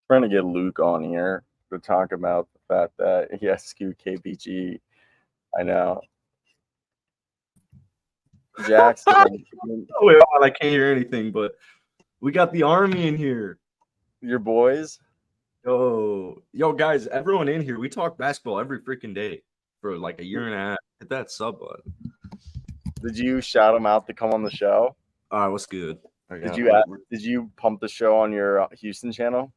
Trying to get Luke on here to talk about the fact that he SQ KPG. I know. Jackson. Wait, I can't hear anything, but we got the army in here. Your boys? Yo, guys, everyone in here. We talk basketball every freaking day for like a year and a half. Hit that sub button. Did you shout them out to come on the show? All right, what's good? Did you pump the show on your Houston channel?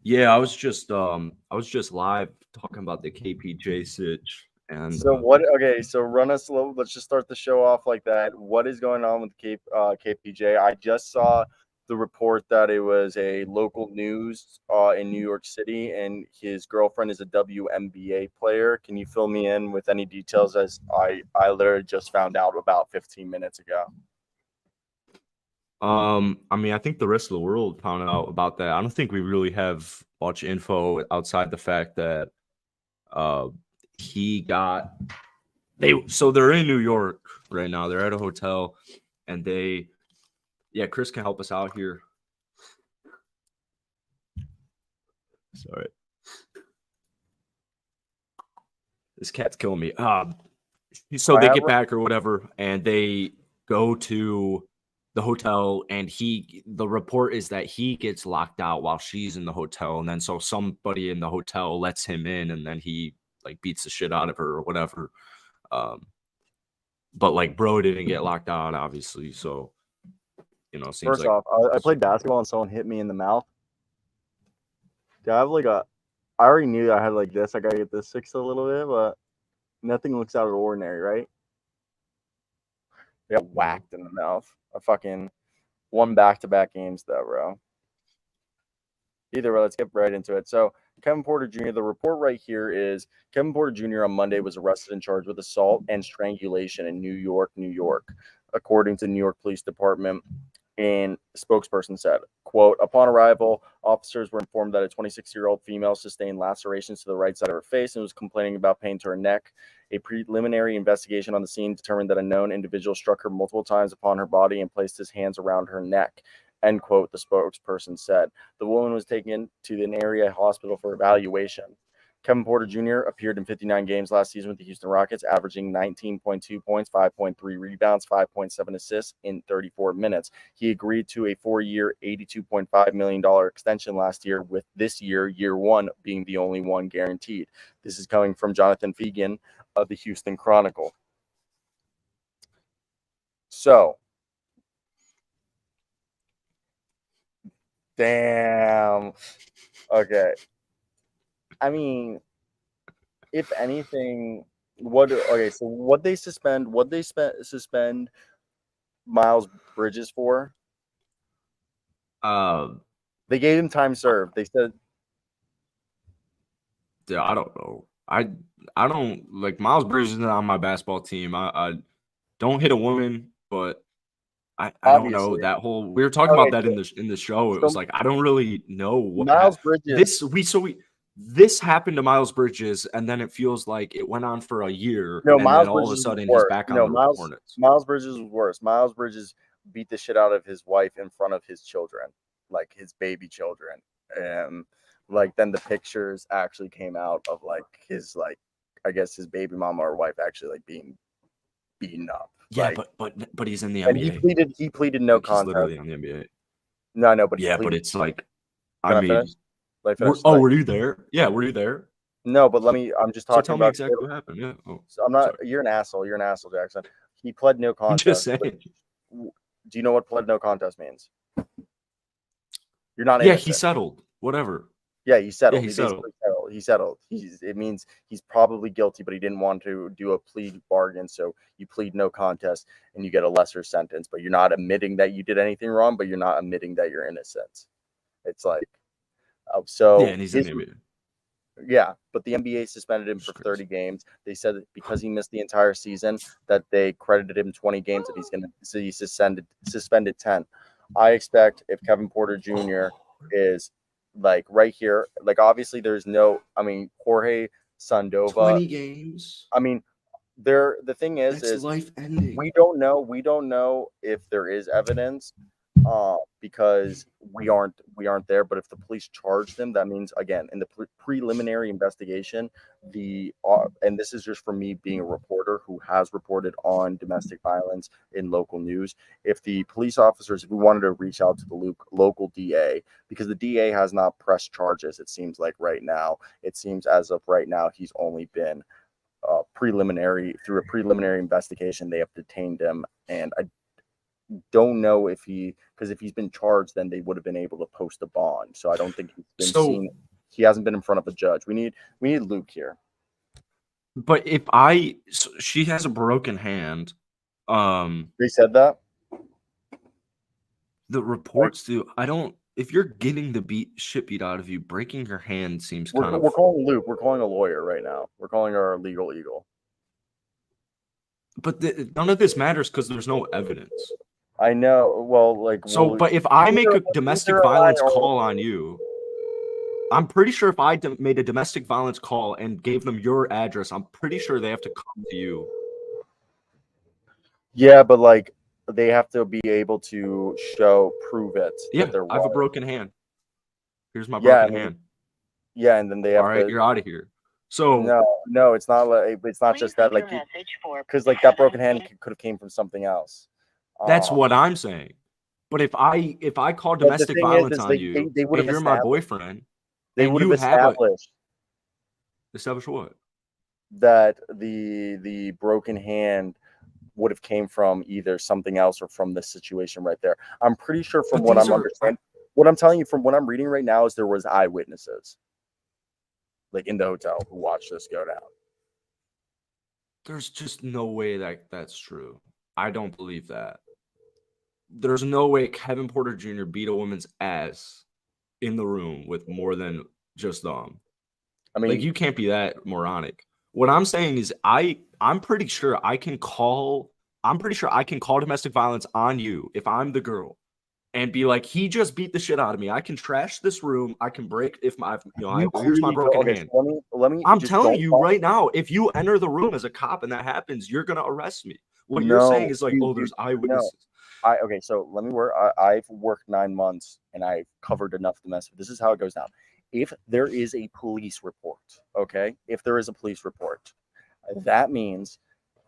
Yeah, I was just live talking about the KPJ sitch. And so what? Okay, so run us a little. Let's just start the show off like that. What is going on with KPJ? I just saw the report that it was a local news in New York City, and his girlfriend is a WNBA player. Can you fill me in with any details? As I literally just found out about 15 minutes ago. I mean, I think the rest of the world found out about that. I don't think we really have much info outside the fact that they're in New York right now. They're at a hotel, and Chris can help us out here. Sorry. This cat's killing me. So they get back or whatever, and they go to the hotel, and the report is that he gets locked out while she's in the hotel, and then so somebody in the hotel lets him in, and then he like beats the shit out of her or whatever. But like bro didn't get locked out, obviously, so seems First like off, I played basketball and someone hit me in the mouth. I have like I already knew I had like this. I gotta get this fixed a little bit, but nothing looks out of the ordinary, right? I got whacked in the mouth. I fucking won back-to-back games though, bro. Either way, let's get right into it. So Kevin Porter Jr., the report right here is Kevin Porter Jr. on Monday was arrested and charged with assault and strangulation in New York, according to the New York Police Department. And a spokesperson said, quote, upon arrival, officers were informed that a 26-year-old female sustained lacerations to the right side of her face and was complaining about pain to her neck. A preliminary investigation on the scene determined that a known individual struck her multiple times upon her body and placed his hands around her neck, end quote, the spokesperson said. The woman was taken to an area hospital for evaluation. Kevin Porter Jr. appeared in 59 games last season with the Houston Rockets, averaging 19.2 points, 5.3 rebounds, 5.7 assists in 34 minutes. He agreed to a 4-year, $82.5 million extension last year, with this year one, being the only one guaranteed. This is coming from Jonathan Fegan of the Houston Chronicle. So, damn. Okay. I mean, if anything, what they suspend Miles Bridges for? They gave him time served. They said, yeah, I don't know. I don't like Miles Bridges is not on my basketball team. I don't hit a woman, but I don't know that whole. We were talking about that in the show. It was like I don't really know what Miles Bridges. This happened to Miles Bridges, and then it feels like it went on for a year. No, and Miles then all of a sudden he's back on the Hornets. Miles Bridges was worse. Miles Bridges beat the shit out of his wife in front of his children, like his baby children. And like then the pictures actually came out of like his I guess his baby mama or wife actually like being beaten up. Yeah, like, but he's in the NBA. And he pleaded no contest. He's literally on the NBA. No, but but it's like finish? Were you there? Yeah, were you there? No, but I'm just talking tell about me exactly what happened. Yeah. So I'm not. Sorry. You're an asshole, Jackson. He pled no contest. I'm just saying. Do you know what pled no contest means? You're not. Yeah, he settled. Whatever. Yeah, he settled. Yeah, he settled. It means he's probably guilty, but he didn't want to do a plea bargain. So you plead no contest and you get a lesser sentence, but you're not admitting that you did anything wrong, but you're not admitting that you're innocent. It's like, so. Yeah, and he's in the NBA. Yeah, but the NBA suspended him for 30 games. They said that because he missed the entire season, that they credited him 20 games, that he's suspended 10. I expect if Kevin Porter Jr. is like right here, like obviously there's Jorge Sandoval. 20 games. I mean, the thing is life ending. We don't know if there is evidence because we aren't there. But if the police charge them, that means, again, in the preliminary investigation, and this is just for me being a reporter who has reported on domestic violence in local news. If the police officers, if we wanted to reach out to the local DA, because the DA has not pressed charges, it seems like right now. It seems as of right now he's only been through a preliminary investigation. They have detained him, and I don't know because if he's been charged, then they would have been able to post a bond. So I don't think he's been seen. He hasn't been in front of a judge. We need Luke here. But she has a broken hand. They said that. The reports do. If you're getting the shit beat out of you, breaking your hand seems kind of. We're calling Luke. We're calling a lawyer right now. We're calling our legal eagle. But none of this matters because there's no evidence. I know. Well, but if I make a domestic violence call on you, I'm pretty sure if I made a domestic violence call and gave them your address, I'm pretty sure they have to come to you. Yeah, but they have to be able to prove it. Yeah, I have a broken hand. Here's my broken hand. Yeah, and then they have. All right, you're out of here. So no, it's not. It's not just that. Because that broken hand could have came from something else. That's what I'm saying. But if I call domestic violence on you, and you're my boyfriend, they would have established. Establish what? That the broken hand would have came from either something else or from this situation right there. I'm pretty sure from what I'm understanding. What I'm telling you from what I'm reading right now is there was eyewitnesses, in the hotel, who watched this go down. There's just no way that's true. I don't believe that. There's no way Kevin Porter Jr. beat a woman's ass in the room with more than just them. I mean, you can't be that moronic. What I'm saying is I'm pretty sure I can call domestic violence on you if I'm the girl and be like, he just beat the shit out of me. I can trash this room. I can break here's my broken hand. I'm telling you right now, if you enter the room as a cop and that happens, you're going to arrest me. What you're saying is there's eyewitnesses. So let me work. I've worked 9 months and I've covered enough domestic. This is how it goes down. If there is a police report, that means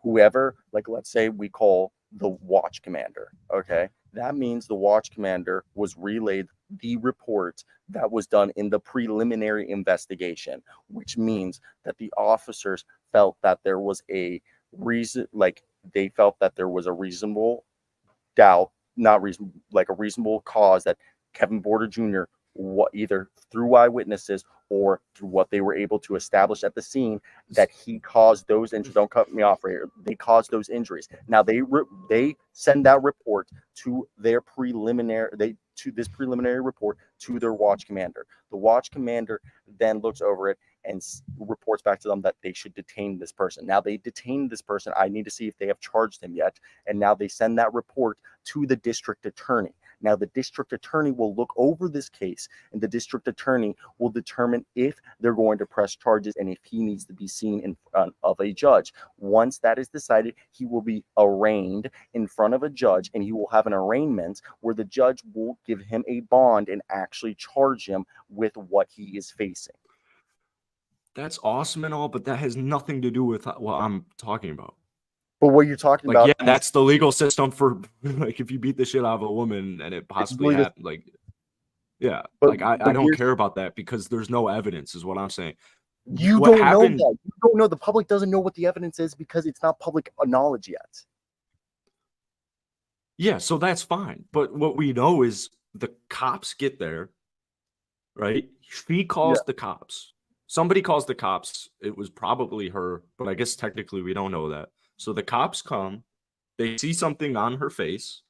whoever, let's say we call the watch commander, okay? That means the watch commander was relayed the report that was done in the preliminary investigation, which means that the officers felt that there was a reason, they felt that there was a reasonable doubt, not reason, a reasonable cause that Kevin Porter Jr., either through eyewitnesses or through what they were able to establish at the scene, that he caused those injuries. Don't cut me off right here. They caused those injuries. Now they send that report to their preliminary report to their watch commander. The watch commander then looks over it and reports back to them that they should detain this person. Now they detain this person. I need to see if they have charged him yet. And now they send that report to the district attorney. Now the district attorney will look over this case, and the district attorney will determine if they're going to press charges and if he needs to be seen in front of a judge. Once that is decided, he will be arraigned in front of a judge, and he will have an arraignment where the judge will give him a bond and actually charge him with what he is facing. That's awesome and all, but that has nothing to do with what I'm talking about. But what you're talking about, that's the legal system for if you beat the shit out of a woman and it possibly happened, I don't care about that because there's no evidence, is what I'm saying. You don't know that. You don't know. The public doesn't know what the evidence is because it's not public knowledge yet. Yeah, so that's fine. But what we know is the cops get there, right? She calls the cops. Somebody calls the cops. It was probably her, but I guess technically we don't know that. So the cops come, they see something on her face.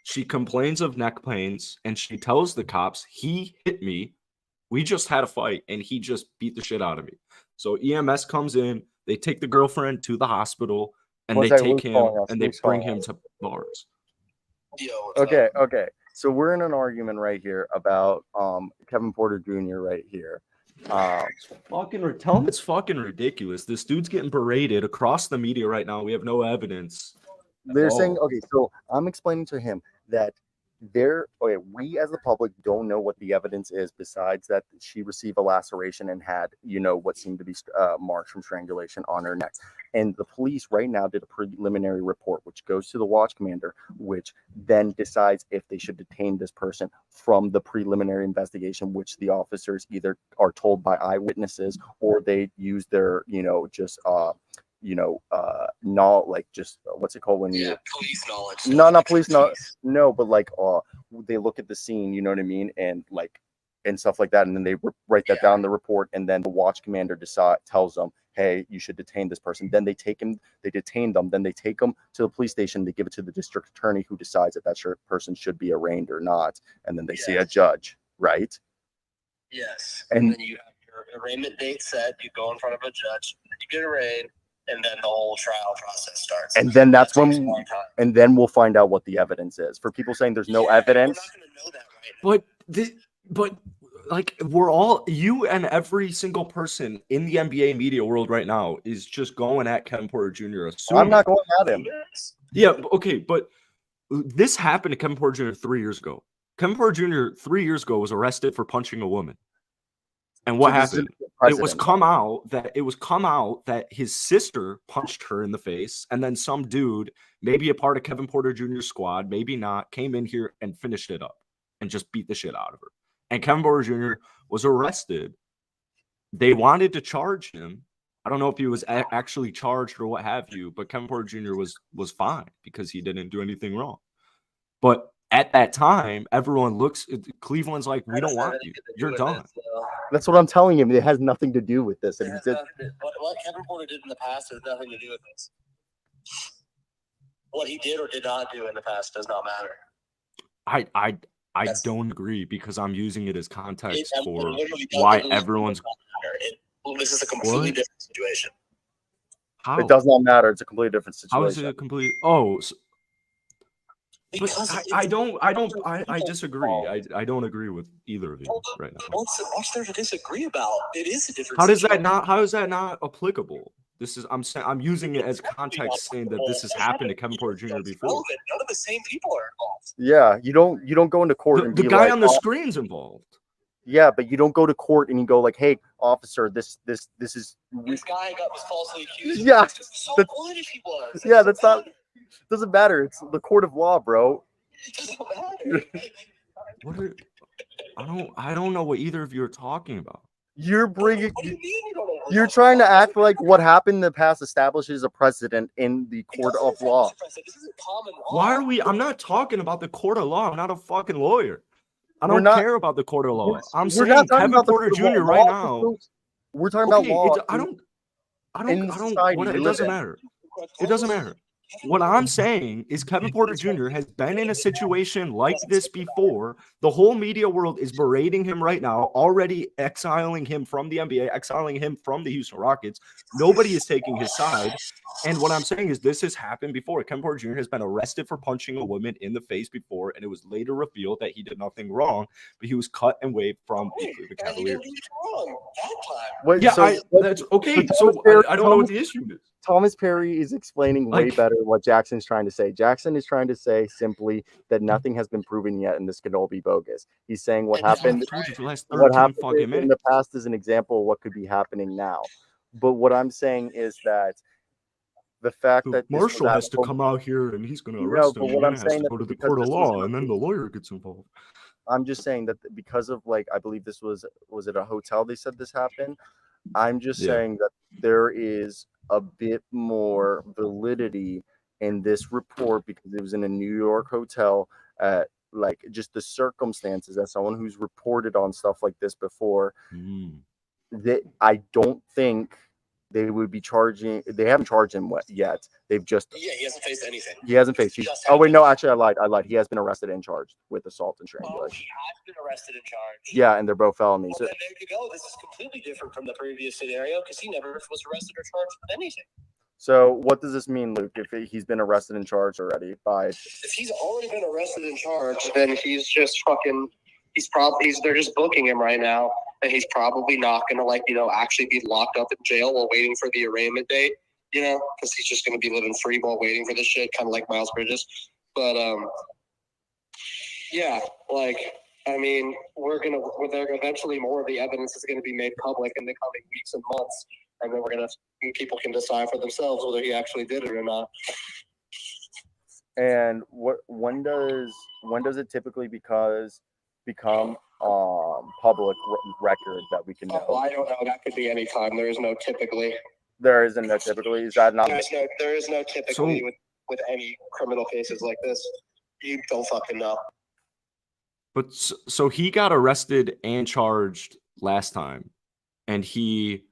She complains of neck pains, and she tells the cops, he hit me. We just had a fight, and he just beat the shit out of me. So EMS comes in, they take the girlfriend to the hospital, and they take him, and they bring him to bars. Okay. So we're in an argument right here about Kevin Porter Jr. right here. Tell him it's fucking ridiculous. This dude's getting berated across the media right now. We have no evidence. They're saying, so I'm explaining to him that we as the public don't know what the evidence is besides that she received a laceration and had, what seemed to be marks from strangulation on her neck. And the police right now did a preliminary report, which goes to the watch commander, which then decides if they should detain this person from the preliminary investigation, which the officers either are told by eyewitnesses or they use their, not like just what's it called when you police knowledge. not police no, but like they look at the scene, you know what I mean, and like and stuff like that, and then they write that down in the report, and then the watch commander tells them, hey, you should detain this person. Then they detain them, then they take them to the police station, they give it to the district attorney who decides that person should be arraigned or not, and then they see a judge, right? Yes. And then you have your arraignment date set, you go in front of a judge, you get arraigned, and then the whole trial process starts. And then and then we'll find out what the evidence is. For people saying there's no evidence. We're not going to know that right now. But like we're all, you and every single person in the NBA media world right now is just going at Kevin Porter Jr. I'm not going at him. Yeah, okay, but this happened to Kevin Porter Jr. 3 years ago. Kevin Porter Jr. 3 years ago was arrested for punching a woman. And what happened? It was come out that his sister punched her in the face, and then some dude, maybe a part of Kevin Porter Jr.'s squad, maybe not, came in here and finished it up and just beat the shit out of her. And Kevin Porter Jr. was arrested. They wanted to charge him. I don't know if he was actually charged or what have you, but Kevin Porter Jr. was fine because he didn't do anything wrong. But at that time, everyone looks. Cleveland's like, we don't want you. You're done. That's what I'm telling him. It has nothing to do with this. What Kevin Porter did in the past has nothing to do with this. What he did or did not do in the past does not matter. I don't agree because I'm using it as context for why everyone's. This is a completely different situation. How? It does not matter. It's a completely different situation. How is it a complete? Oh. But I disagree. I don't agree with either of you right now. What's there to disagree about? It is a different. How is that not applicable? This is I'm using it as context saying that this has happened to Kevin Porter Jr. before. None of the same people are involved. Yeah, you don't go into court and the be guy like, on the screen's involved. Yeah, but you don't go to court and you go like, hey, officer, this is this guy was falsely accused. Yeah, so what if he was? Yeah, that's not. Doesn't matter. It's the court of law, bro. It doesn't matter. I don't know what either of you are talking about. You're bringing. What do you mean you don't know? You're trying to act like what happened in the past establishes a precedent in the court of law. This isn't common law. Why are we? I'm not talking about the court of law. I'm not a fucking lawyer. I don't care about the court of law. I'm saying Kevin Porter Jr. right now. We're talking about law. It doesn't matter. It doesn't matter. What I'm saying is Kevin Porter Jr. has been in a situation like this before. The whole media world is berating him right now, already exiling him from the NBA, exiling him from the Houston Rockets. Nobody is taking his side. And what I'm saying is this has happened before. Kevin Porter Jr. has been arrested for punching a woman in the face before, and it was later revealed that he did nothing wrong, but he was cut and waived from the Cavaliers. Wait, yeah, that's okay. So I don't know what the issue is. Thomas Perry is explaining way better what Jackson's trying to say. Jackson is trying to say simply that nothing has been proven yet, and this could all be bogus. He's saying what happened in the past is an example of what could be happening now. But what I'm saying is that the fact that Marshall has to come out here and he's going to arrest him. What I'm saying has to go to the court of law, and then the lawyer gets involved. I'm just saying that because of I believe this was it a hotel? They said this happened. I'm just saying that there is a bit more validity in this report because it was in a New York hotel. Just the circumstances as someone who's reported on stuff like this before. That I don't think they would be charging. They haven't charged him yet. They've just. Yeah, he hasn't faced anything. He hasn't faced. Oh wait, no, actually, I lied. He has been arrested and charged with assault and strangulation. Oh, he has been arrested and charged. Yeah, and they're both felonies. Well, then there you go. This is completely different from the previous scenario because he never was arrested or charged with anything. So what does this mean, Luke? If he's been arrested and charged already if he's already been arrested and charged, then he's just fucking. They're just booking him right now, and he's probably not gonna actually be locked up in jail while waiting for the arraignment date, because he's just gonna be living free while waiting for this shit, kind of like Miles Bridges. But Yeah, like, I mean, eventually more of the evidence is going to be made public in the coming weeks and months, and then people can decide for themselves whether he actually did it or not. And when does it typically become public record that we can know? Oh, I don't know. That could be any time. There is no typically. There isn't no typically. Is that not? There is no typically with any criminal cases like this. You don't fucking know. But so he got arrested and charged last time, and he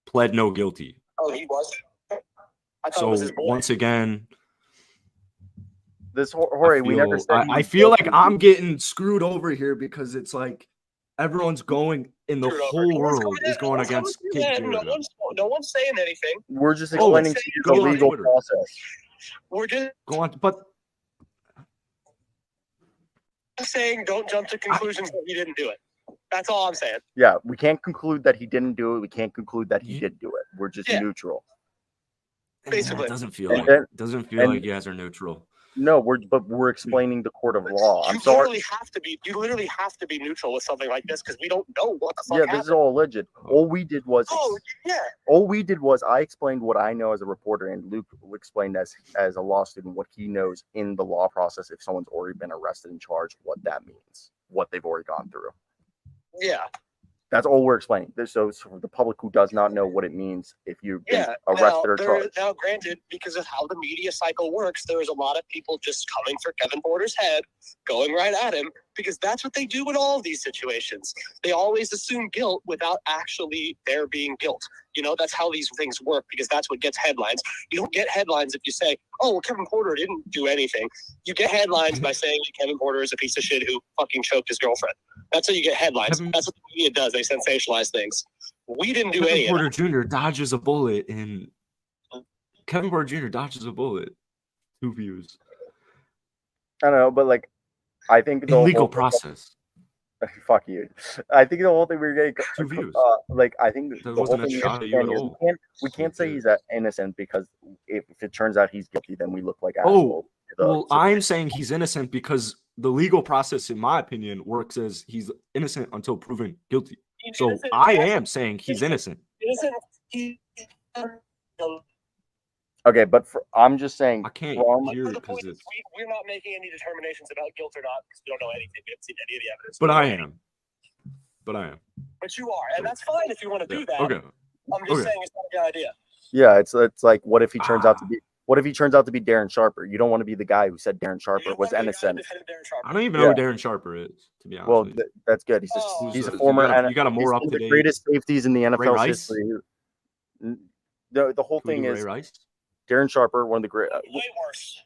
pled no guilty. Oh, he was. I thought so it was his boy. Once again, this Jorge, we never said. I feel like I'm getting screwed over here because it's like everyone's going in the whole world is going against KPJ. No one's saying anything. We're just explaining to you the legal process. We're just go on, but saying don't jump to conclusions that he didn't do it. That's all I'm saying. Yeah, we can't conclude that he didn't do it. We can't conclude that he did do it. We're just neutral. Basically, it doesn't feel like you guys are neutral. No, we're explaining the court of law. I'm sorry. You literally have to be neutral with something like this because we don't know what the fuck happened. This is all alleged. All we did was I explained what I know as a reporter, and Luke explained as a law student what he knows in the law process if someone's already been arrested and charged, what that means, what they've already gone through. Yeah. That's all we're explaining. So for the public who does not know what it means if you've been arrested or charged. Now, granted, because of how the media cycle works, there is a lot of people just coming for Kevin Porter's head, going right at him, because that's what they do in all of these situations. They always assume guilt without actually there being guilt. You know, that's how these things work, because that's what gets headlines. You don't get headlines if you say, oh, well, Kevin Porter didn't do anything. You get headlines by saying that Kevin Porter is a piece of shit who fucking choked his girlfriend. That's how you get headlines. That's what the media does. They sensationalize things. We didn't do any of that. Kevin Porter Jr. dodges a bullet in Kevin Porter Jr. dodges a bullet. 2 views. I don't know, but like, I think the legal process. Fuck you. I think the whole thing we're getting 2 views. Like, I think that wasn't a shot at you at all. We can't say he's innocent because if it turns out he's guilty, then we look like assholes. Well, I'm saying he's innocent because the legal process, in my opinion, works as he's innocent until proven guilty. So I am saying he's innocent. Okay, but I'm just saying. I can't hear it because we're not making any determinations about guilt or not because we don't know anything. We haven't seen any of the evidence. But I am. But you are, and that's fine if you want to do that. Okay. I'm just saying it's not a good idea. Yeah, it's like what if he turns out to be Darren Sharper? You don't want to be the guy who said Darren Sharper was innocent. I don't even know who Darren Sharper is, to be honest. Well, that's good. He's a former. You got a more up to date. The greatest safeties in the NFL's history. The whole thing is Darren Sharper, one of the great. Way worse.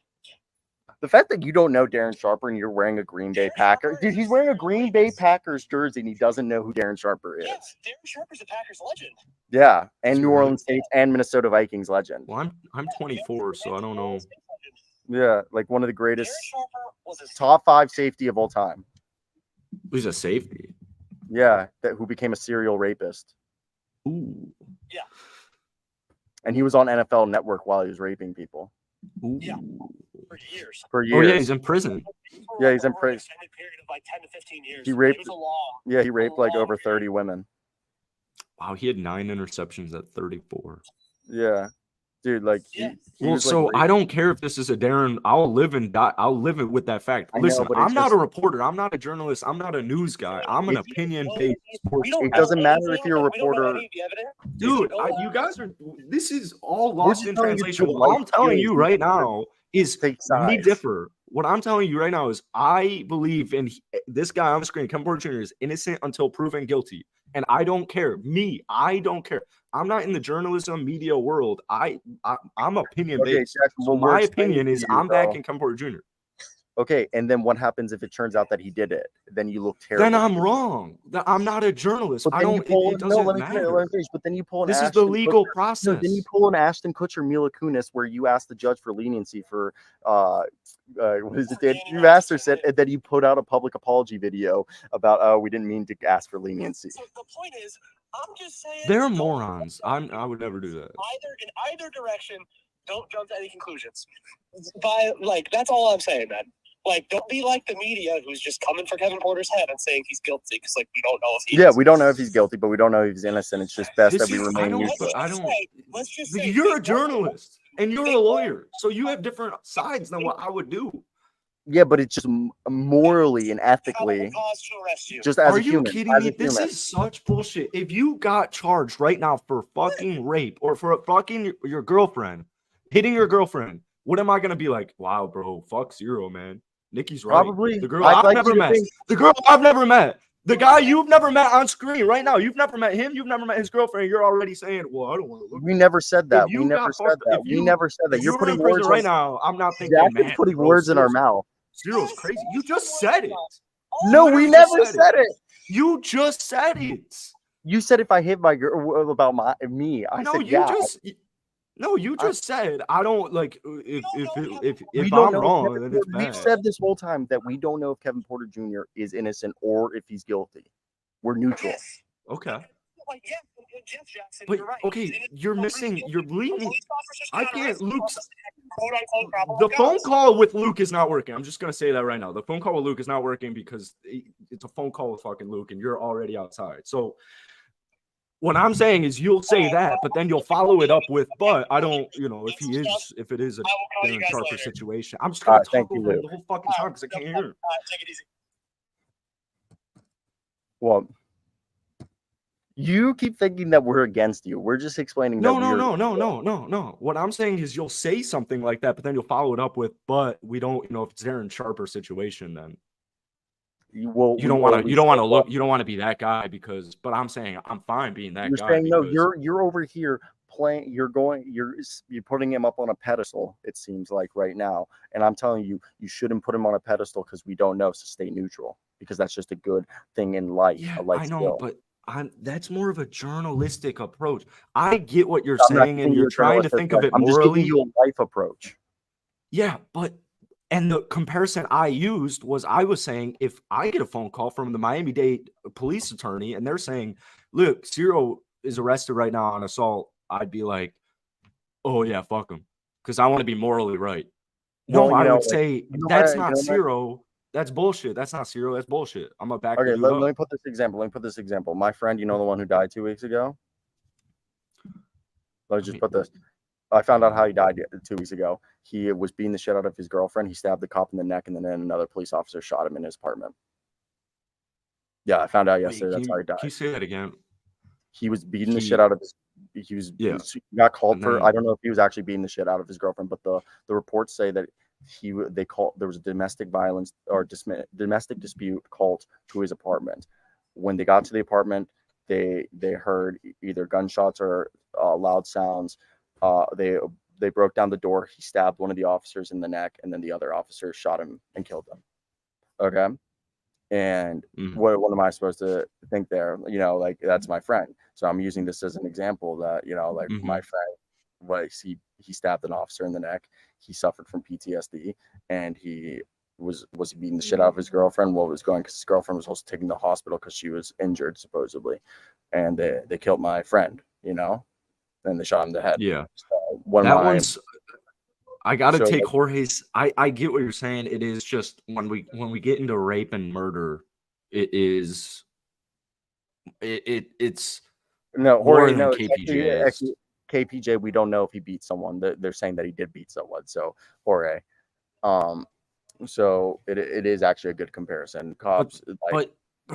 The fact that you don't know Darren Sharper and you're wearing a Green Bay Packer, dude, he's wearing a Green Bay Packers jersey and he doesn't know who Darren Sharper is. Yeah, Darren Sharper's a Packers legend. Yeah, and New Orleans Saints and Minnesota Vikings legend. Well, I'm 24, so I don't know. Yeah, like one of the greatest top 5 safety of all time. He's a safety. Yeah, who became a serial rapist. Ooh. Yeah. And he was on NFL Network while he was raping people. Ooh. Yeah. For years. Oh yeah, he's in prison. Yeah, he's in prison. Extended period of like 10 to 15 years. He raped like over 30 women. Wow, he had 9 interceptions at 34. Yeah. Dude, like I don't care if this is a Darren. I'll live with that fact. Listen, I'm not a reporter. I'm not a journalist. I'm not a news guy. I'm an opinion-based sports. It doesn't matter if you're a reporter. Dude, you guys are. This is all lost in translation. What I'm telling you right now is we differ. What I'm telling you right now is I believe in this guy on the screen, Kevin Porter Jr. is innocent until proven guilty. And I don't care. I don't care. I'm not in the journalism media world. I'm opinion based. So my opinion is I'm backing Kevin Porter Jr. Okay, and then what happens if it turns out that he did it? Then you look terrible. Then I'm wrong. I'm not a journalist. I don't. It doesn't matter. But then you pull an. This is the legal process. No, then you pull an Ashton Kutcher, Mila Kunis, where you ask the judge for leniency for what is it? You asked her, said, and then you put out a public apology video about we didn't mean to ask for leniency. So the point is, I'm just saying they're morons. I would never do that. In either direction, don't jump to any conclusions. That's all I'm saying, man. Like, don't be like the media who's just coming for Kevin Porter's head and saying he's guilty because, like, we don't know if he is. We don't know if he's guilty, but we don't know if he's innocent. It's just best that we remain neutral. Let's just say you're a journalist and you're a lawyer, so you have different sides than what I would do. Yeah, but it's just morally and ethically. Just as Are a human. Are you kidding me? This is such bullshit. If you got charged right now for fucking rape or for fucking your girlfriend, hitting your girlfriend, what am I gonna be like? Wow, bro, fuck Cyro, man. Nikki's right. Probably. The girl I've never met. The girl I've never met. The guy you've never met on screen right now. You've never met him. You've never met his girlfriend. You're already saying, well, I don't want to look. We never said that. We never said that. We never said that. You're putting words right now. I'm not thinking, man. Putting words in our mouth. Cyro's crazy. You just said it. No, we never said it. You just said it. You said if I hit my girl about me. I said yeah. You just said I don't like if I'm wrong, then it's bad. We've said this whole time that we don't know if Kevin Porter Jr. is innocent or if he's guilty. We're neutral. Okay. But okay, you're missing. You're bleeding. I can't. Luke's. The phone call with Luke is not working. I'm just gonna say that right now. The phone call with Luke is not working because it's a phone call with fucking Luke, and you're already outside. So. What I'm saying is you'll say that, but then you'll follow it up with, but I don't, if it is a Darren Sharper situation, I'm just going to talk over the whole fucking time because I can't hear him. Take it easy. Well, you keep thinking that we're against you. We're just explaining. No. What I'm saying is you'll say something like that, but then you'll follow it up with, but we don't, if it's Darren Sharper situation, then. You don't want to be that guy but I'm saying I'm fine being that guy. You're saying no, you're over here playing, you're putting him up on a pedestal, it seems like right now. And I'm telling you, you shouldn't put him on a pedestal because we don't know, so stay neutral because that's just a good thing in life. Yeah, I know, but that's more of a journalistic approach. I get what you're saying and you're trying to think of it morally. I'm just giving you a life approach. Yeah, and the comparison I used was I was saying if I get a phone call from the Miami-Dade police attorney and they're saying, look, Cyro is arrested right now on assault, I'd be like, oh, yeah, fuck him because I want to be morally right. No, I would say that's not Cyro. That's bullshit. That's not Cyro. That's bullshit. I'm going to back Okay, let me put this example. My friend, the one who died 2 weeks ago? Let's just put this. I found out how he died 2 weeks ago. He was beating the shit out of his girlfriend. He stabbed the cop in the neck, and then another police officer shot him in his apartment. Yeah, I found out yesterday. That's how he died. Can you say that again? He was beating the shit out of his. He got called for. I don't know if he was actually beating the shit out of his girlfriend, but the reports say that there was a domestic violence or domestic dispute called to his apartment. When they got to the apartment, they heard either gunshots or loud sounds. They broke down the door. He stabbed one of the officers in the neck, and then the other officer shot him and killed him. Okay. And what am I supposed to think there? That's my friend. So I'm using this as an example that, my friend, he stabbed an officer in the neck. He suffered from PTSD, and he was beating the shit out of his girlfriend. Because his girlfriend was also taken to the hospital because she was injured supposedly, and they killed my friend. And they shot him in the head. Yeah. So I gotta take Jorge's. I get what you're saying. It is just when we get into rape and murder, it's no Jorge. No, KPJ. Actually, KPJ, we don't know if he beat someone. They're saying that he did beat someone. So Jorge, so it is actually a good comparison. Cops, but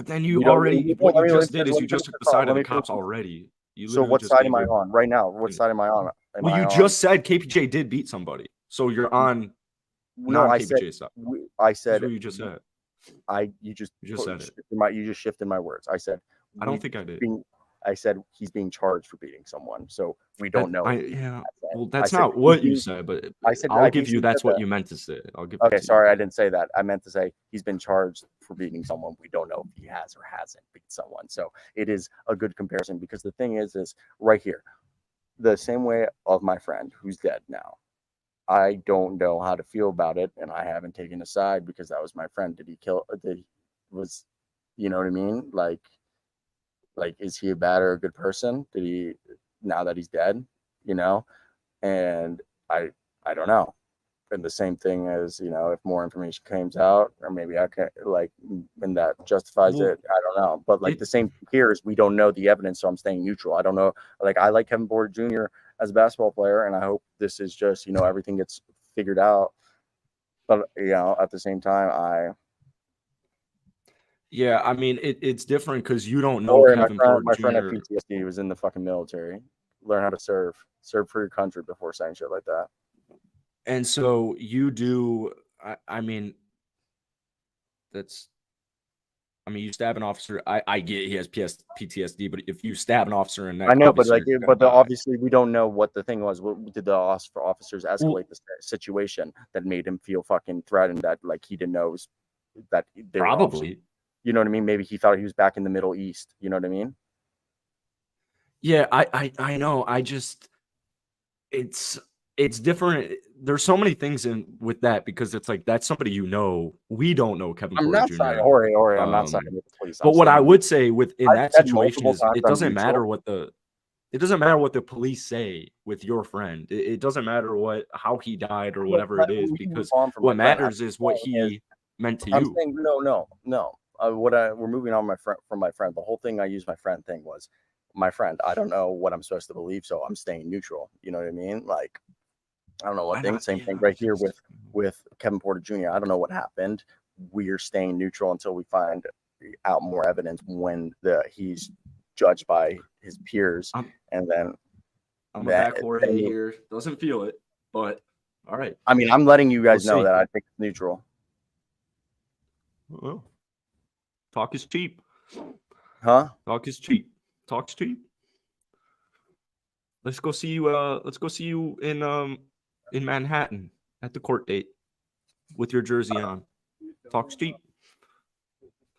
then you already what you just did is you just took the side of the cops already. So what side am I on right now? What side am I on? Well, you just said KPJ did beat somebody, so you're on non-KPJ side. I said what you just said. You just said it. You just shifted my words. I said I don't think I did. I said he's being charged for beating someone, so we don't know. Well, that's not what you said, but I'll give you that's what you meant to say. I'll give. Okay, sorry, I didn't say that. I meant to say he's been charged for beating someone. We don't know if he has or hasn't beat someone. So it is a good comparison because the thing is right here, the same way of my friend who's dead now. I don't know how to feel about it, and I haven't taken a side because that was my friend. You know what I mean? Like, is he a bad or a good person? Now that he's dead, And I don't know. And the same thing as, if more information comes out, or maybe I can and that justifies it. I don't know. But the same here is we don't know the evidence, so I'm staying neutral. I don't know. I like Kevin Porter Jr. as a basketball player, and I hope this is just, everything gets figured out. But, at the same time, Yeah, I mean, it's different because you don't know Kevin Porter Jr. My friend had PTSD. He was in the fucking military. Learn how to serve for your country before saying shit like that. And so you do, I mean, you stab an officer. I get he has PTSD, but if you stab an officer in the neck, I know, but obviously we don't know what the thing was. Did the officers escalate the situation that made him feel fucking threatened, that he didn't know that they probably. You know what I mean? Maybe he thought he was back in the Middle East. You know what I mean? Yeah, I know. It's different. There's so many things with that, because it's that's somebody we don't know Kevin Porter Jr. I'm not siding with the police. But what I would say in that situation is it doesn't matter what the police say with your friend. It doesn't matter how he died or whatever it is, because what matters is what he meant to you. I'm saying no. We're moving on from my friend. The whole thing I used my friend thing was my friend. I don't know what I'm supposed to believe, so I'm staying neutral. You know what I mean? I don't know what thing. Same thing right here with Kevin Porter Jr. I don't know what happened. We're staying neutral until we find out more evidence when he's judged by his peers. And then I'm a back Jorge here. Doesn't feel it, but all right. I mean, I'm letting you guys know that I think it's neutral. Well, talk is cheap. Huh? Talk is cheap. Talk's cheap. Let's go see you in Manhattan at the court date with your jersey on. Talk's cheap.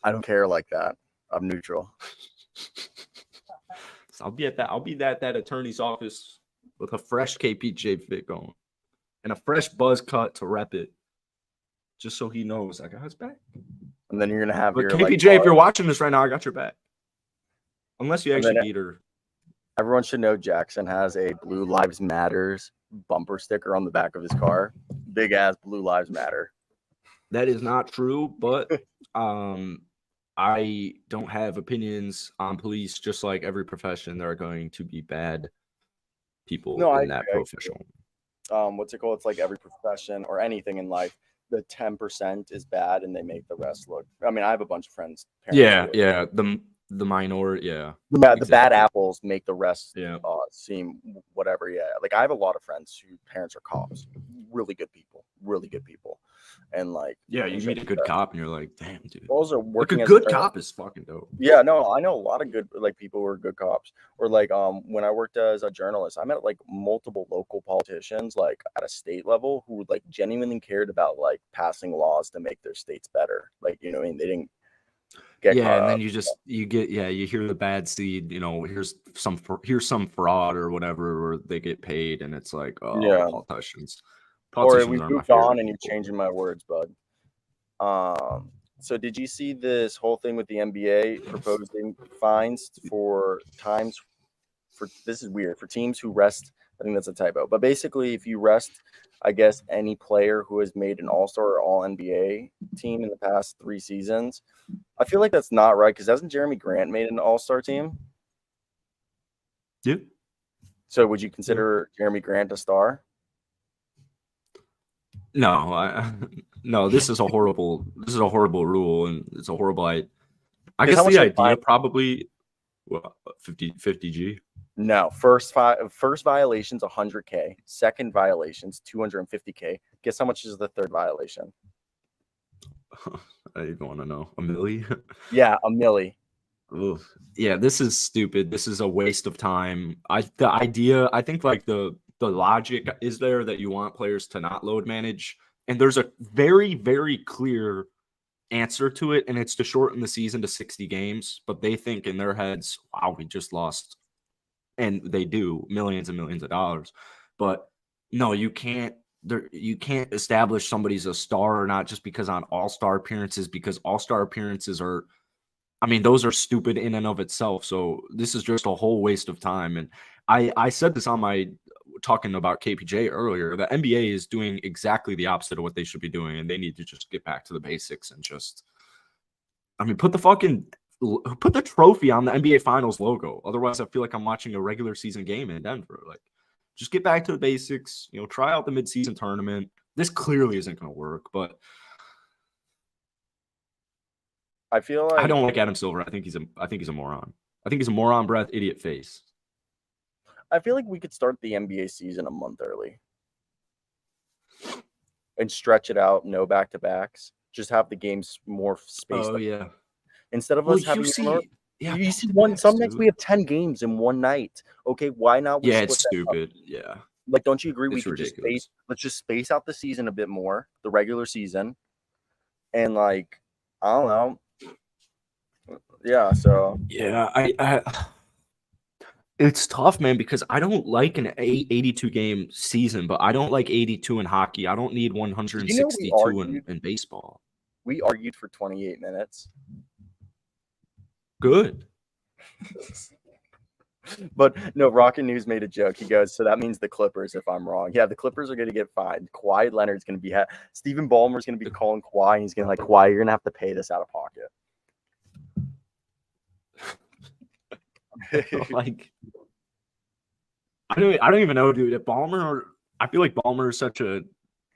I don't care like that. I'm neutral. So I'll be at that attorney's office with a fresh KPJ fit going and a fresh buzz cut to rep it, just so he knows I got his back. And then you're gonna have your KPJ. If you're watching this right now, I got your back. Unless you actually beat her. Everyone should know Jackson has a Blue Lives Matters bumper sticker on the back of his car. Big ass Blue Lives Matter. That is not true, but I don't have opinions on police. Just like every profession, there are going to be bad people in that profession. What's it called? It's like every profession or anything in life. The 10% is bad, and they make the rest look. I mean, I have a bunch of friends. Yeah. The minority, the bad apples make the rest seem whatever. I have a lot of friends whose parents are cops, really good people, and you meet a good cop and you're like, damn, dude, also working a good cop is fucking dope. I know a lot of good people who are good cops. Or when I worked as a journalist, I met multiple local politicians at a state level who genuinely cared about passing laws to make their states better. You know what I mean? They didn't get and then you hear the bad seed, here's some fraud or whatever, or they get paid, and it's politicians. Or we moved on and you're changing my words, bud. So did you see this whole thing with the NBA proposing fines for this is weird, for teams who rest? I think that's a typo, but basically if you rest, I guess, any player who has made an all-star or all-NBA team in the past 3 seasons, I feel like that's not right, because hasn't Jeremy Grant made an all-star team? Yeah. So would you consider Jeremy Grant a star? No, no. This is a horrible rule, and it's a horrible. I guess the idea probably 50 G. No, first violation's 100K. Second violation's 250K. Guess how much is the third violation? I even want to know. $1 million? Yeah, $1 million. Oof. Yeah, this is stupid. This is a waste of time. I think the logic is there that you want players to not load manage, and there's a very, very clear answer to it, and it's to shorten the season to 60 games. But they think in their heads, wow, we just lost, and they do millions and millions of dollars. But no, you can't establish somebody's a star or not just because on all-star appearances, because all-star appearances are, I mean, those are stupid in and of itself. So this is just a whole waste of time. And I said this on my talking about KPJ earlier, the NBA is doing exactly the opposite of what they should be doing, and they need to just get back to the basics and just, I mean, put the trophy on the NBA Finals logo. Otherwise, I feel like I'm watching a regular season game in Denver. Like, just get back to the basics. You know, try out the midseason tournament. This clearly isn't going to work, but I feel like I don't like Adam Silver. I think he's a moron. I think he's a moron, breath, idiot face. I feel like we could start the NBA season a month early and stretch it out. No back-to-backs. Just have the games more spaced. Oh, yeah. Instead of us having you see some nights we have 10 games in one night. Okay, why not? Yeah, it's stupid. Yeah. Like, don't you agree? It's we could ridiculous. let's just space out the season a bit more, the regular season. And like, I don't know. Yeah, so yeah, I it's tough, man, because I don't like an 82 game season, but I don't like 82 in hockey. I don't need 162 in baseball. We argued for 28 minutes. Good. But no, Rocket News made a joke. He goes, so that means the Clippers, if I'm wrong. Yeah, the Clippers are going to get fined. Kawhi Leonard's going to be Stephen Ballmer's going to be calling Kawhi, and he's going to Kawhi, you're going to have to pay this out of pocket. Like, I don't even know, dude. If Ballmer, I feel like Ballmer is such a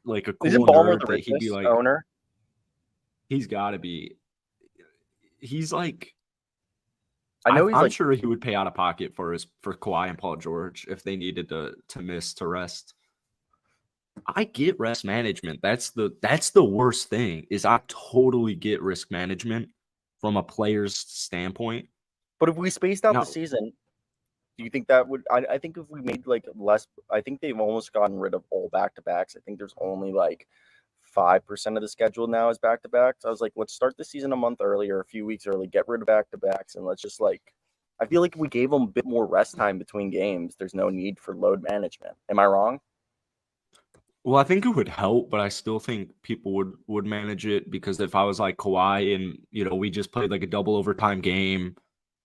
cool nerd that he'd be like owner. He's got to be. He's like, I'm sure he would pay out of pocket for Kawhi and Paul George if they needed to miss to rest. I get rest management. That's the worst thing. Is I totally get risk management from a player's standpoint. But if we spaced out the season, do you think that would? I think if we made like less, I think they've almost gotten rid of all back-to-backs. I think there's only like 5% of the schedule now is back-to-backs. I was like, let's start the season a month earlier, a few weeks early, get rid of back-to-backs, and let's just like. I feel like if we gave them a bit more rest time between games, there's no need for load management. Am I wrong? Well, I think it would help, but I still think people would manage it, because if I was like Kawhi and we just played like a double overtime game.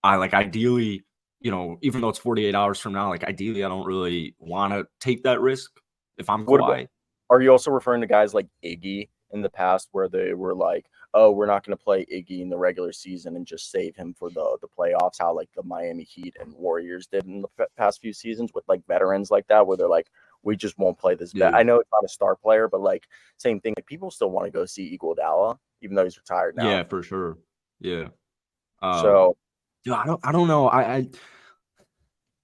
I ideally, even though it's 48 hours from now, ideally I don't really want to take that risk if I'm Kawhi. Are you also referring to guys like Iggy in the past where they were like, oh, we're not going to play Iggy in the regular season and just save him for the playoffs, how like the Miami Heat and Warriors did in the past few seasons with like veterans like that, where they're like, we just won't play this. I know it's not a star player, but like same thing. Like, people still want to go see Iguodala, even though he's retired now. Yeah, for sure. Yeah. So. Dude, I don't know.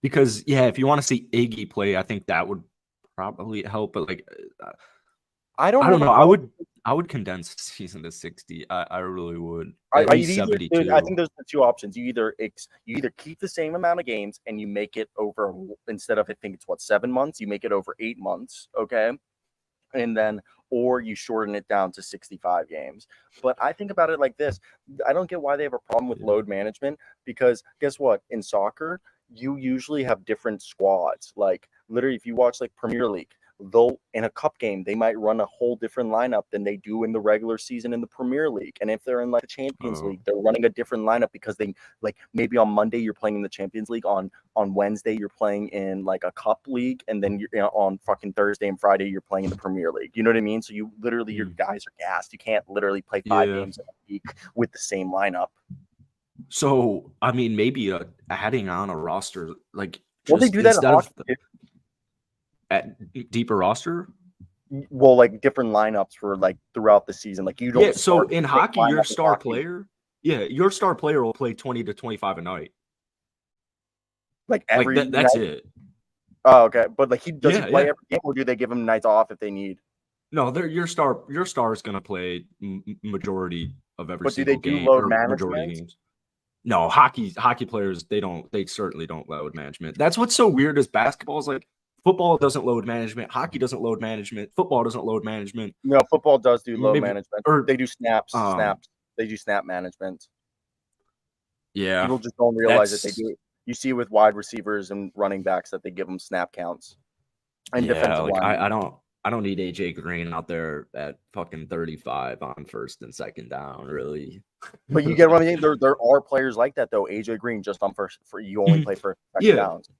Because if you want to see Iggy play, I think that would probably help. But like, I don't know. I would condense the season to 60. I really would. At least 72. I think there's the two options. You either keep the same amount of games and you make it over, instead of, I think it's 7 months, you make it over 8 months. Okay. And then, or you shorten it down to 65 games. But I think about it like this. I don't get why they have a problem with load management, because guess what? In soccer, you usually have different squads. Like, literally, if you watch like Premier League, in a cup game, they might run a whole different lineup than they do in the regular season in the Premier League. And if they're in like the Champions League, they're running a different lineup, because they like, maybe on Monday you're playing in the Champions League, on Wednesday you're playing in like a cup league, and then you're on fucking Thursday and Friday you're playing in the Premier League. You know what I mean? So you literally, your guys are gassed. You can't literally play 5 games in a week with the same lineup. So I mean, maybe adding on a roster, like, well, they do that in hockey. At deeper roster? Well, like different lineups for like throughout the season. Like, you don't. Yeah, so in hockey, your star player, your star player will play 20 to 25 a night. Like every night? That's it. Oh, okay. But like, does he play every game, or do they give him nights off if they need? No, your star is gonna play majority of every single game. But do they do load management? No, hockey players, they certainly don't load management. That's what's so weird is basketball is like, football doesn't load management. Hockey doesn't load management. Football doesn't load management. No, football does do load management. Or they do snaps. They do snap management. Yeah. People just don't realize that they do it. You see with wide receivers and running backs that they give them snap counts. And defensive line. I don't need AJ Green out there at fucking 35 on first and second down, really. But you get what I mean? There are players like that though. AJ Green just on first, you only play first and second downs.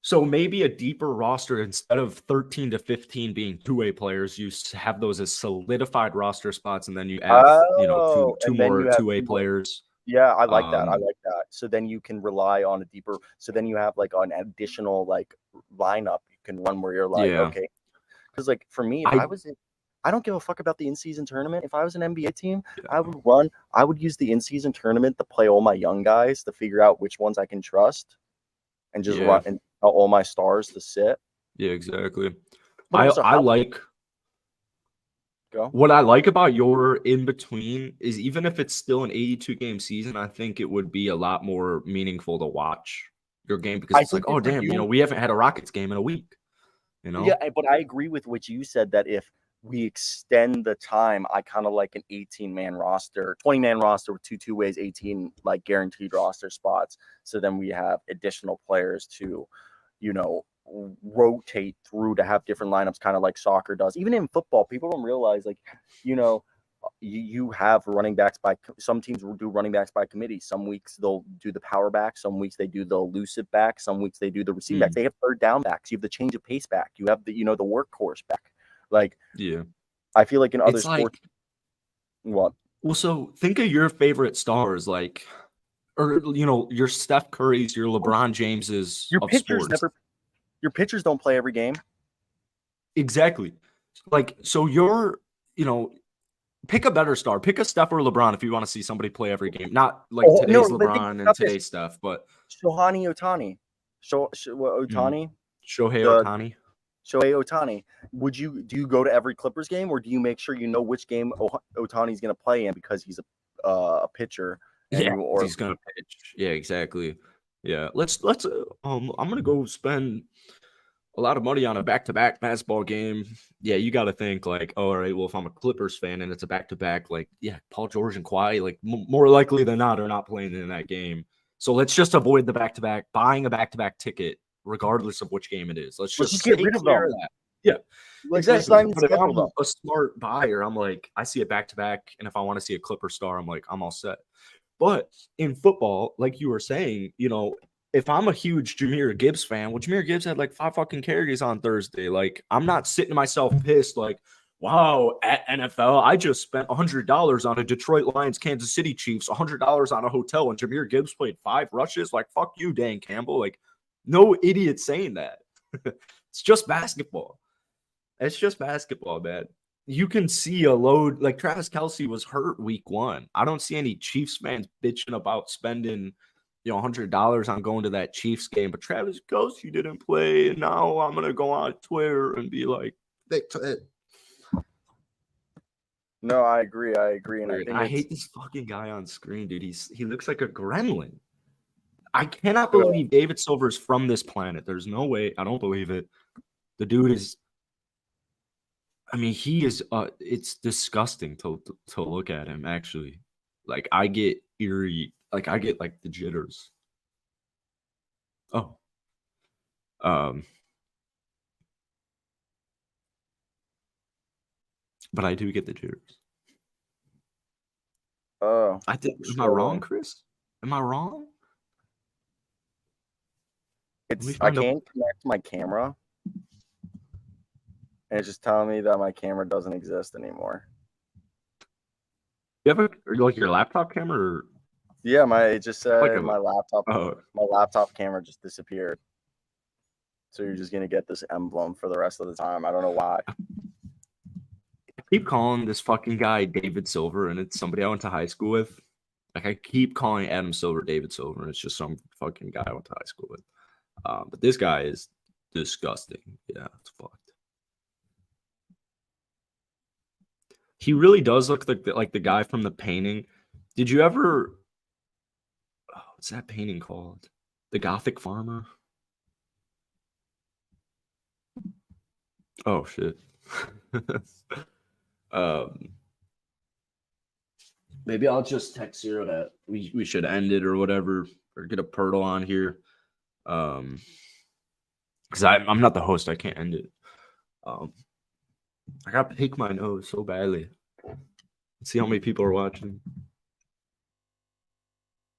So maybe a deeper roster instead of 13 to 15 being two-way players, you have those as solidified roster spots, and then you add, two and then more you have two-way two more. players. Yeah, I like that. I like that. So then you can rely on a deeper. So then you have like an additional like lineup you can run where you're like, okay, because like for me, if I don't give a fuck about the in-season tournament. If I was an NBA team, I would use the in-season tournament to play all my young guys to figure out which ones I can trust, and just run and all my stars to sit. Yeah, exactly. But What I like about your in between is even if it's still an 82 game season, I think it would be a lot more meaningful to watch your game because it's like, oh damn, we haven't had a Rockets game in a week. Yeah, but I agree with what you said that if we extend the time, I kind of like an 18-man roster, 20-man roster with two ways, 18 like guaranteed roster spots. So then we have additional players to, rotate through to have different lineups, kind of like soccer does. Even in football, people don't realize, like, you have running backs by some teams will do running backs by committee. Some weeks they'll do the power back. Some weeks they do the elusive back. Some weeks they do the receiving backs. They have third down backs. You have the change of pace back. You have the the workhorse back. Like, I feel like in other sports. What? Well, so think of your favorite stars, like, or your Steph Curry's, your LeBron James's. Your pitchers Your pitchers don't play every game. Exactly. Like, so pick a better star. Pick a Steph or LeBron if you want to see somebody play every game. Not like today's LeBron and today's Steph, but Shohei Ohtani. Ohtani? Shohei Ohtani. Shohei Ohtani. Do you go to every Clippers game, or do you make sure you know which game Ohtani's going to play in because he's a pitcher? He's going to pitch. Yeah, exactly. Yeah, let's. I'm gonna go spend a lot of money on a back-to-back basketball game. Yeah, you got to think like, all right, well, if I'm a Clippers fan and it's a back-to-back, like, yeah, Paul George and Kawhi, like, more likely than not, are not playing in that game. So let's just avoid the back-to-back, buying a back-to-back ticket, regardless of which game it is. Let's just get rid of them. That. Yeah, exactly. But if I'm a smart buyer, I'm like, I see a back-to-back, and if I want to see a Clipper star, I'm like, I'm all set. But in football, like you were saying, if I'm a huge Jahmyr Gibbs fan, well, Jahmyr Gibbs had like 5 fucking carries on Thursday. Like, I'm not sitting myself pissed like, wow, at NFL, I just spent $100 on a Detroit Lions, Kansas City Chiefs, $100 on a hotel, and Jahmyr Gibbs played 5 rushes. Like, fuck you, Dan Campbell. Like, no idiot saying that. It's just basketball. It's just basketball, man. You can see a load. Like, Travis Kelce was hurt week 1. I don't see any Chiefs fans bitching about spending $100 on going to that Chiefs game, but Travis Kelce didn't play, and now I'm gonna go on Twitter and be like, no, I agree, and I hate this fucking guy on screen, dude. He looks like a gremlin. I cannot believe David Silver is from this planet. There's no way. I don't believe it. The dude is. I mean, he is. It's disgusting to look at him. Actually, like, I get eerie. Like, I get like the jitters. Oh. But I do get the jitters. Oh. Am I wrong, Chris? Am I wrong? I can't connect my camera. And it's just telling me that my camera doesn't exist anymore. You have your laptop camera? Or... Yeah, it just said my laptop. Oh. My laptop camera just disappeared. So you're just gonna get this emblem for the rest of the time. I don't know why. I keep calling this fucking guy David Silver, and it's somebody I went to high school with. Like, I keep calling Adam Silver David Silver, and it's just some fucking guy I went to high school with. But this guy is disgusting. Yeah, it's fucked. He really does look like the guy from the painting. Did you ever? Oh, what's that painting called? The Gothic Farmer. Oh shit. Maybe I'll just text Cyro that we should end it or whatever, or get a Pirtle on here. Because I'm not the host, I can't end it. I gotta pick my nose so badly. Let's see how many people are watching.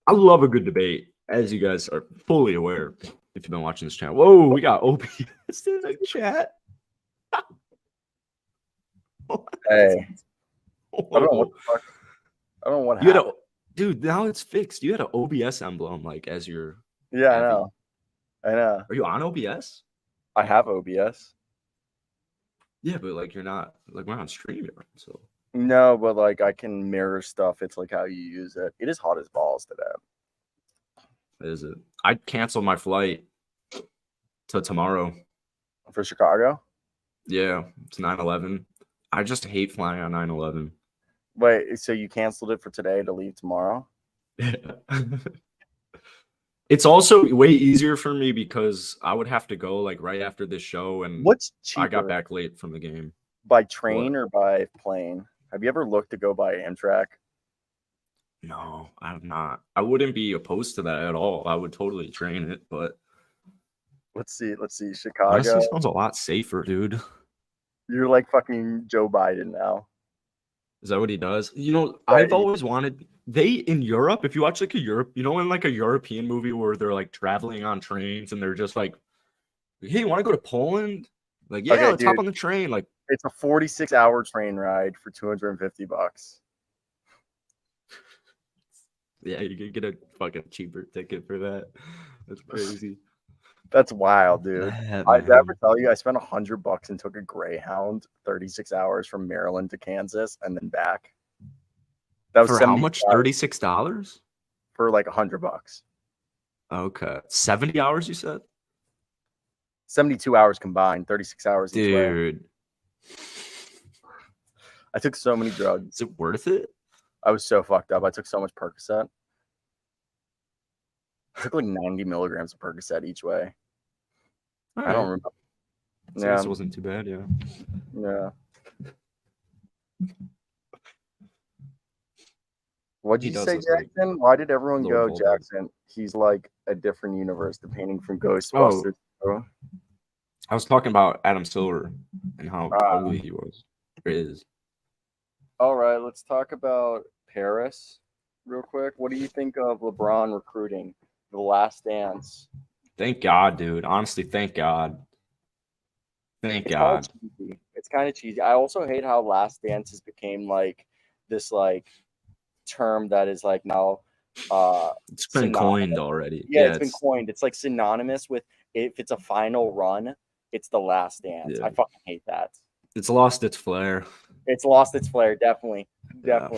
I love a good debate, as you guys are fully aware. If you've been watching this channel. Whoa, we got OBS in the chat. Hey, I don't know what the fuck. I don't know what You had happened. dude, now it's fixed. You had an OBS emblem like as your Yeah, Abby. I know. Are you on OBS? I have OBS. Yeah, but like you're not like we're on stream, so No, but like I can mirror stuff. It's like how you use it. It is hot as balls today. is it? I'd cancel my flight to tomorrow. For Chicago? Yeah, it's 9/11. I just hate flying on 9/11. Wait, so you canceled it for today to leave tomorrow? It's also way easier for me because I would have to go like right after this show, and What's cheaper? I got back late from the game. By train or by plane? Have you ever looked to go by Amtrak? No, I have not. I wouldn't be opposed to that at all. I would totally train it, but Let's see. Chicago. honestly, sounds a lot safer, dude. You're like fucking Joe Biden now. Is that what he does? You know, Right. I've always wanted in Europe, if you watch like in like a European movie where they're like traveling on trains and they're just like, hey, you want to go to Poland? Like, yeah, Okay, let's hop dude. on the train. Like, It's a 46-hour train ride for $250. yeah, you could get a fucking cheaper ticket for that. That's crazy. That's wild, dude. That, Did I man. ever tell you I spent $100 and took a Greyhound 36 hours from Maryland to Kansas and then back? That was For how much? $36? For like $100. Okay. 70 hours, you said? 72 hours combined, 36 hours each way. Dude. I took so many drugs. Is it worth it? I was so fucked up. I took so much Percocet. I took like 90 milligrams of Percocet each way. All I don't right. remember. So Yeah. this wasn't too bad, yeah. Yeah. What'd He you does say, look like Jackson? Why did everyone Lord go, Voldemort. Jackson? He's like a different universe, the painting from Oh. Ghostbusters. I was talking about Adam Silver and how ugly he was. Or is. All right, let's talk about Paris real quick. What do you think of LeBron recruiting The Last Dance? Thank God, dude. Honestly, thank God. Thank God. It's kind of cheesy. I also hate how Last Dance has became like this like term that is like now It's been coined already. Yeah, it's been coined. It's like synonymous with if it's a final run, it's The Last Dance. Yeah. I fucking hate that. It's lost its flair. It's lost its flair, definitely. Yeah.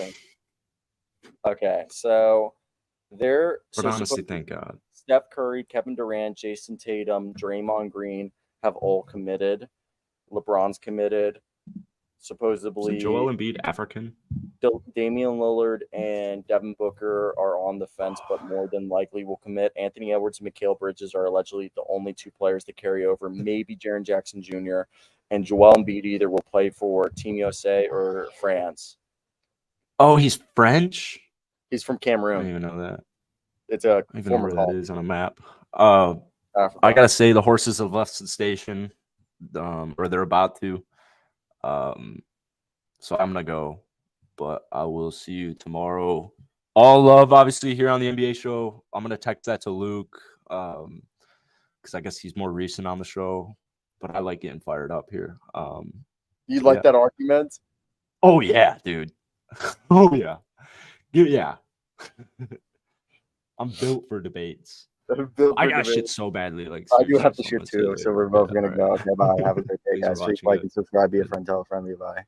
Okay, so But honestly, thank God. Steph Curry, Kevin Durant, Jason Tatum, Draymond Green have all committed. LeBron's committed. Supposedly, Is Joel Embiid African? Damian Lillard and Devin Booker are on the fence, but more than likely will commit. Anthony Edwards and Mikal Bridges are allegedly the only two players to carry over. Maybe Jaren Jackson Jr. and Joel Embiid either will play for Team USA or France. Oh, he's French? He's from I Cameroon. don't even know that. It's a I don't even know former where that is on a map. I gotta say the horses have left the station, or they're about to. So I'm gonna go, but I will see you tomorrow. All love, obviously, here on the NBA show. I'm gonna text that to Luke, because I guess he's more recent on the show. But I like getting fired up here. You like that argument? Oh yeah, dude. Oh yeah, yeah. I'm built for debates. I got shit so badly. Like I do have to so shit too, so we're both gonna go. Okay, bye. Have a great day, guys. Please like and subscribe, be a friend, tell a friend, bye.